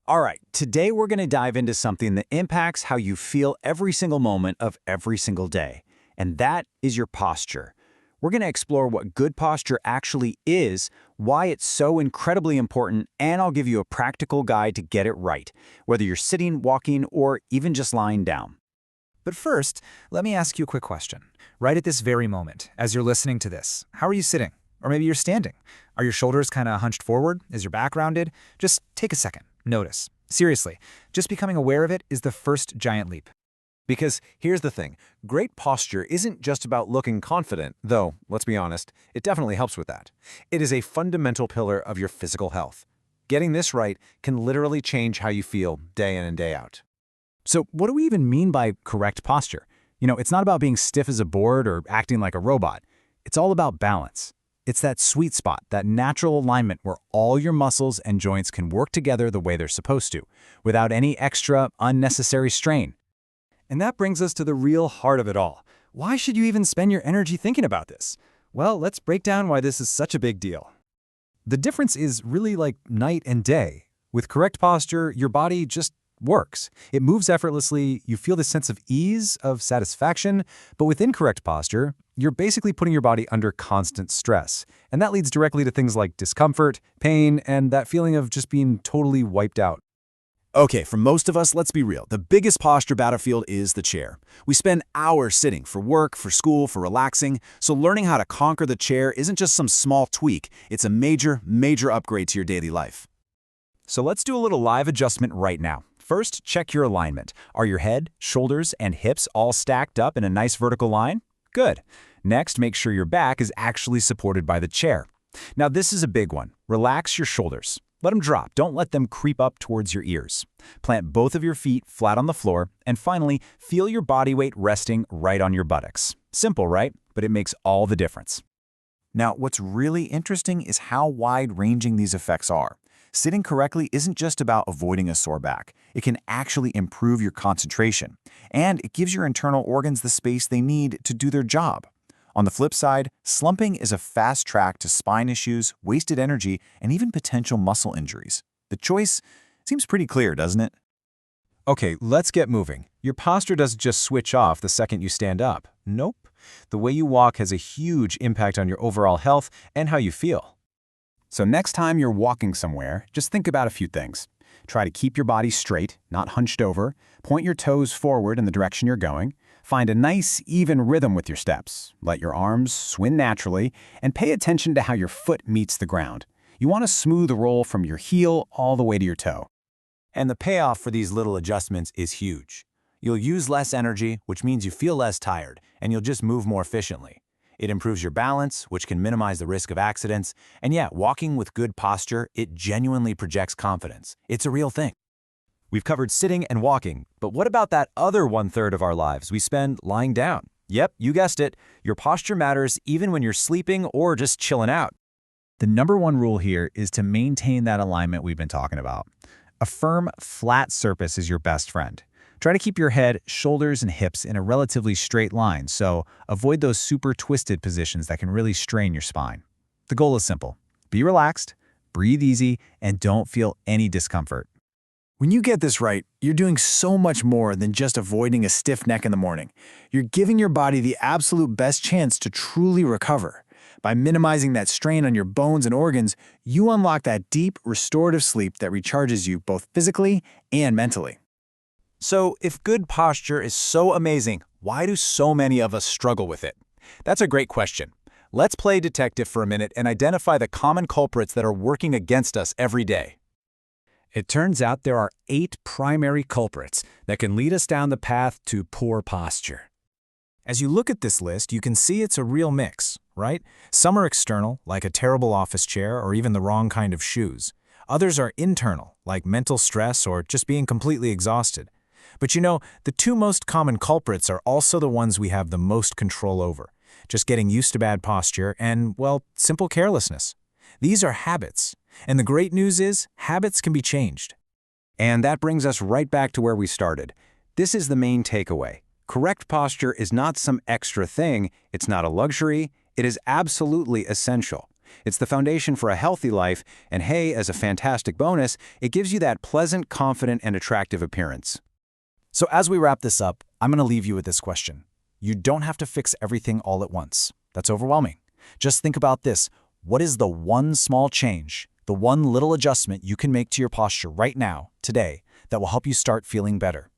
All right, today we're going to dive into something that impacts how you feel every single moment of every single day, and that is your posture. We're going to explore what good posture actually is, why it's so incredibly important, and I'll give you a practical guide to get it right, whether you're sitting, walking, or even just lying down. But first, let me ask you a quick question. Right at this very moment, as you're listening to this, how are you sitting? Or maybe you're standing. Are your shoulders kind of hunched forward? Is your back rounded? Just take a second. Notice. Seriously, just becoming aware of it is the first giant leap. Because here's the thing, great posture isn't just about looking confident, though, let's be honest, it definitely helps with that. It is a fundamental pillar of your physical health. Getting this right can literally change how you feel day in and day out. So what do we even mean by correct posture? It's not about being stiff as a board or acting like a robot. It's all about balance. It's that sweet spot, that natural alignment where all your muscles and joints can work together the way they're supposed to, without any extra, unnecessary strain. And that brings us to the real heart of it all. Why should you even spend your energy thinking about this? Well, let's break down why this is such a big deal. The difference is really like night and day. With correct posture, your body just works. It moves effortlessly, you feel this sense of ease, of satisfaction, but with incorrect posture, you're basically putting your body under constant stress. And that leads directly to things like discomfort, pain, and that feeling of just being totally wiped out. Okay, for most of us, let's be real. The biggest posture battlefield is the chair. We spend hours sitting for work, for school, for relaxing, so learning how to conquer the chair isn't just some small tweak, it's a major, major upgrade to your daily life. So let's do a little live adjustment right now. First, check your alignment. Are your head, shoulders, and hips all stacked up in a nice vertical line? Good. Next, make sure your back is actually supported by the chair. Now this is a big one. Relax your shoulders. Let them drop. Don't let them creep up towards your ears. Plant both of your feet flat on the floor, and finally, feel your body weight resting right on your buttocks. Simple, right? But it makes all the difference. Now, what's really interesting is how wide-ranging these effects are. Sitting correctly isn't just about avoiding a sore back. It can actually improve your concentration, and it gives your internal organs the space they need to do their job. On the flip side, slumping is a fast track to spine issues, wasted energy, and even potential muscle injuries. The choice seems pretty clear, doesn't it? Okay, let's get moving. Your posture doesn't just switch off the second you stand up. Nope. The way you walk has a huge impact on your overall health and how you feel. So next time you're walking somewhere, just think about a few things. Try to keep your body straight, not hunched over. Point your toes forward in the direction you're going. Find a nice, even rhythm with your steps. Let your arms swing naturally, and pay attention to how your foot meets the ground. You want a smooth roll from your heel all the way to your toe. And the payoff for these little adjustments is huge. You'll use less energy, which means you feel less tired, and you'll just move more efficiently. It improves your balance, which can minimize the risk of accidents. And yeah, walking with good posture, it genuinely projects confidence. It's a real thing. We've covered sitting and walking, but what about that other 1/3 of our lives we spend lying down? Yep, you guessed it. Your posture matters even when you're sleeping or just chilling out. The number one rule here is to maintain that alignment we've been talking about. A firm, flat surface is your best friend. Try to keep your head, shoulders, and hips in a relatively straight line, so avoid those super twisted positions that can really strain your spine. The goal is simple. Be relaxed, breathe easy, and don't feel any discomfort. When you get this right, you're doing so much more than just avoiding a stiff neck in the morning. You're giving your body the absolute best chance to truly recover. By minimizing that strain on your bones and organs, you unlock that deep, restorative sleep that recharges you both physically and mentally. So, if good posture is so amazing, why do so many of us struggle with it? That's a great question. Let's play detective for a minute and identify the common culprits that are working against us every day. It turns out there are 8 primary culprits that can lead us down the path to poor posture. As you look at this list, you can see it's a real mix, right? Some are external, like a terrible office chair or even the wrong kind of shoes. Others are internal, like mental stress or just being completely exhausted. But the 2 most common culprits are also the ones we have the most control over. Just getting used to bad posture and, well, simple carelessness. These are habits. And the great news is, habits can be changed. And that brings us right back to where we started. This is the main takeaway. Correct posture is not some extra thing. It's not a luxury. It is absolutely essential. It's the foundation for a healthy life, and hey, as a fantastic bonus, it gives you that pleasant, confident, and attractive appearance. So as we wrap this up, I'm going to leave you with this question. You don't have to fix everything all at once. That's overwhelming. Just think about this. What is the one small change, the one little adjustment you can make to your posture right now, today, that will help you start feeling better?